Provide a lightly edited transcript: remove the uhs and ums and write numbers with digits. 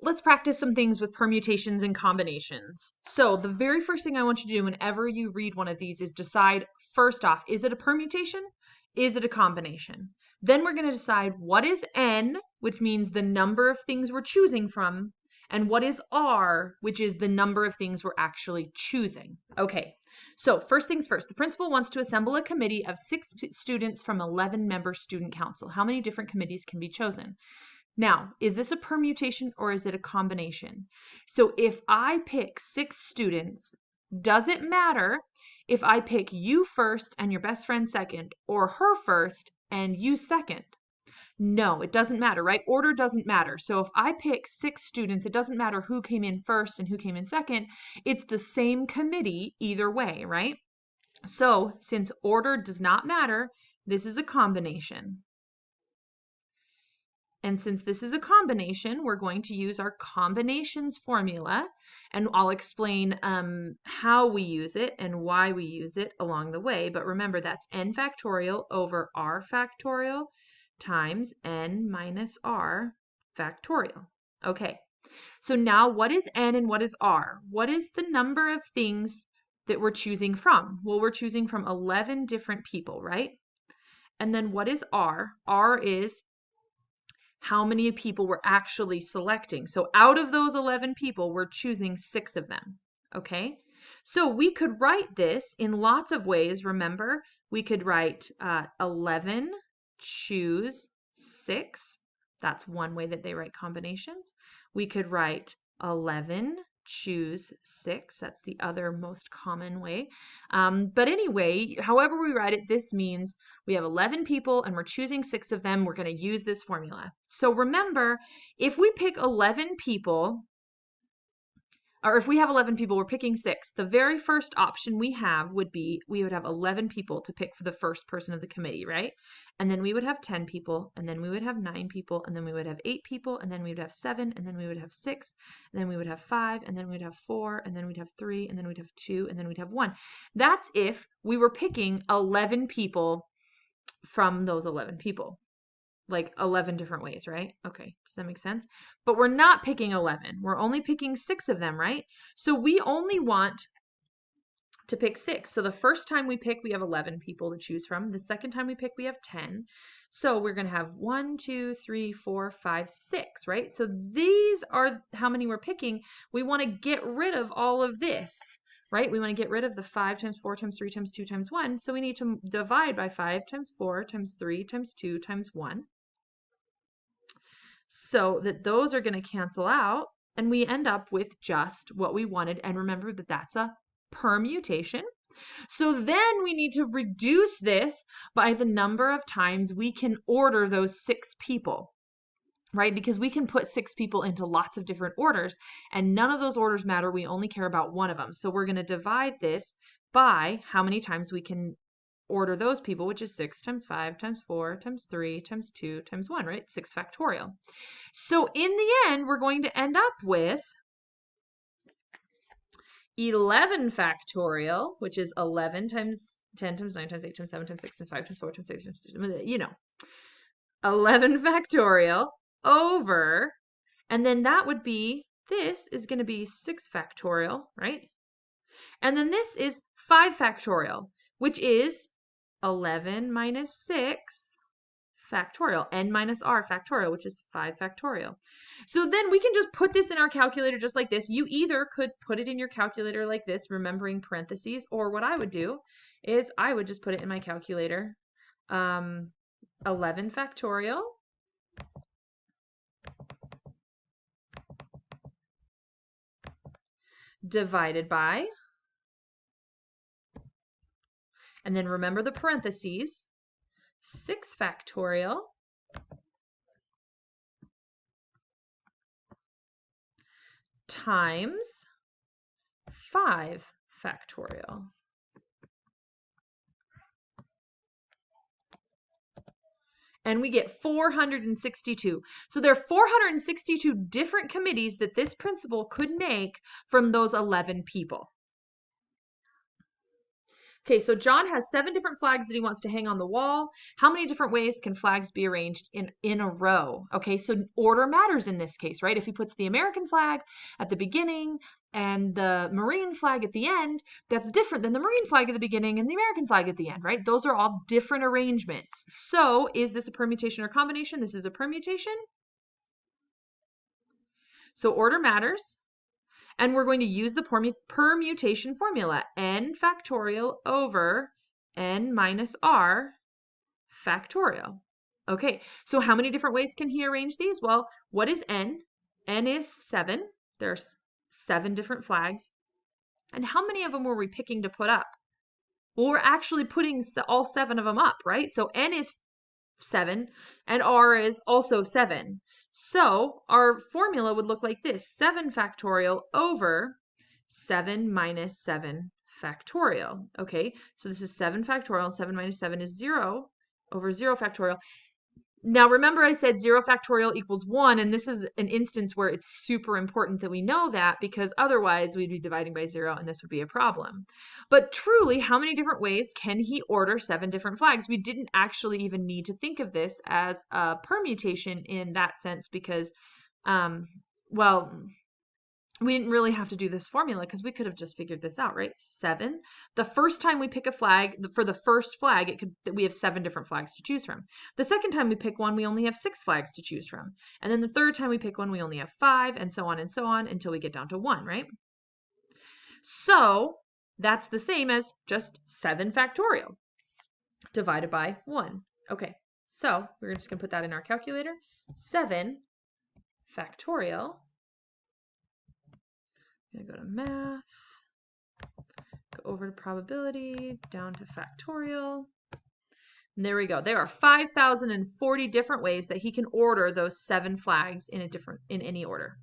let's practice some things with permutations and combinations. So the very first thing I want you to do whenever you read one of these is decide, first off, is it a permutation? Is it a combination? Then we're going to decide what is n, which means the number of things we're choosing from, and what is r, which is the number of things we're actually choosing. Okay, so first things first, the principal wants to assemble a committee of 6 students from 11-member student council. How many different committees can be chosen? Now, is this a permutation or is it a combination? So if I pick 6 students, does it matter if I pick you first and your best friend second, or her first and you second? No, it doesn't matter, right? Order doesn't matter. So if I pick 6 students, it doesn't matter who came in first and who came in second. It's the same committee either way, right? So since order does not matter, this is a combination. And since this is a combination, we're going to use our combinations formula, and I'll explain how we use it and why we use it along the way. But remember, that's n factorial over r factorial times n minus r factorial. Okay, so now what is n and what is r? What is the number of things that we're choosing from? Well, we're choosing from 11 different people, right? And then what is r? R is how many people we're actually selecting. So out of those 11 people, we're choosing 6 of them, okay? So we could write this in lots of ways, remember? We could write 11 choose 6. That's one way that they write combinations. We could write 11 choose 6. That's the other most common way. But anyway, however we write it, this means we have 11 people and we're choosing 6 of them. We're going to use this formula. So remember, if we pick 11 people, or if we have 11 people, we're picking 6. The very first option we have would be, we would have 11 people to pick for the first person of the committee, right? And then we would have 10 people, and then we would have 9 people, and then we would have 8 people, and then we would have 7, and then we would have 6, and then we would have 5, and then we'd have 4, and then we'd have 3, and then we'd have 2, and then we'd have 1. That's if we were picking 11 people from those 11 people. Like 11 different ways, right? Okay, does that make sense? But we're not picking 11. We're only picking 6 of them, right? So we only want to pick 6. So the first time we pick, we have 11 people to choose from. The second time we pick, we have 10. So we're going to have 1, 2, 3, 4, 5, 6, right? So these are how many we're picking. We want to get rid of all of this, right? We want to get rid of the 5 times 4 times 3 times 2 times 1. So we need to divide by 5 times 4 times 3 times 2 times 1. So that those are going to cancel out, and we end up with just what we wanted. And remember that that's a permutation. So then we need to reduce this by the number of times we can order those 6 people, right? Because we can put 6 people into lots of different orders, and none of those orders matter. We only care about one of them. So we're going to divide this by how many times we can order those people, which is 6 times 5 times 4 times 3 times 2 times 1, right? 6 factorial. So in the end, we're going to end up with 11 factorial, which is 11 times 10 times 9 times 8 times 7 times 6 times 5 times 4 times 6 times 2, you know, 11 factorial over, and then that would be, this is going to be 6 factorial, right? And then this is 5 factorial, which is 11 minus 6 factorial, n minus r factorial, which is 5 factorial. So then we can just put this in our calculator just like this. You either could put it in your calculator like this, remembering parentheses, or what I would do is I would just put it in my calculator. 11 factorial divided by, and then remember the parentheses, 6 factorial times 5 factorial. And we get 462. So there are 462 different committees that this principal could make from those 11 people. Okay, so John has 7 different flags that he wants to hang on the wall. How many different ways can flags be arranged in a row? Okay, so order matters in this case, right? If he puts the American flag at the beginning and the Marine flag at the end, that's different than the Marine flag at the beginning and the American flag at the end, right? Those are all different arrangements. So is this a permutation or combination? This is a permutation. So order matters. And we're going to use the permutation formula, n factorial over n minus r factorial. Okay, so how many different ways can he arrange these? Well, what is n? N is 7. There's 7 different flags. And how many of them were we picking to put up? Well, we're actually putting all 7 of them up, right? So n is 7 and r is also 7. So our formula would look like this: 7 factorial over 7 minus 7 factorial. Okay, so this is 7 factorial and 7 minus 7 is 0 over 0 factorial. Now remember I said 0 factorial equals 1, and this is an instance where it's super important that we know that, because otherwise we'd be dividing by 0 and this would be a problem. But truly, how many different ways can he order 7 different flags? We didn't actually even need to think of this as a permutation in that sense because, well, we didn't really have to do this formula because we could have just figured this out, right? 7. The first time we pick a flag, for the first flag, we have 7 different flags to choose from. The second time we pick one, we only have 6 flags to choose from. And then the third time we pick one, we only have 5, and so on until we get down to 1, right? So that's the same as just 7 factorial divided by 1. Okay, so we're just going to put that in our calculator. 7 factorial. I'm going to go to math, go over to probability, down to factorial. And there we go. There are 5,040 different ways that he can order those 7 flags in any order.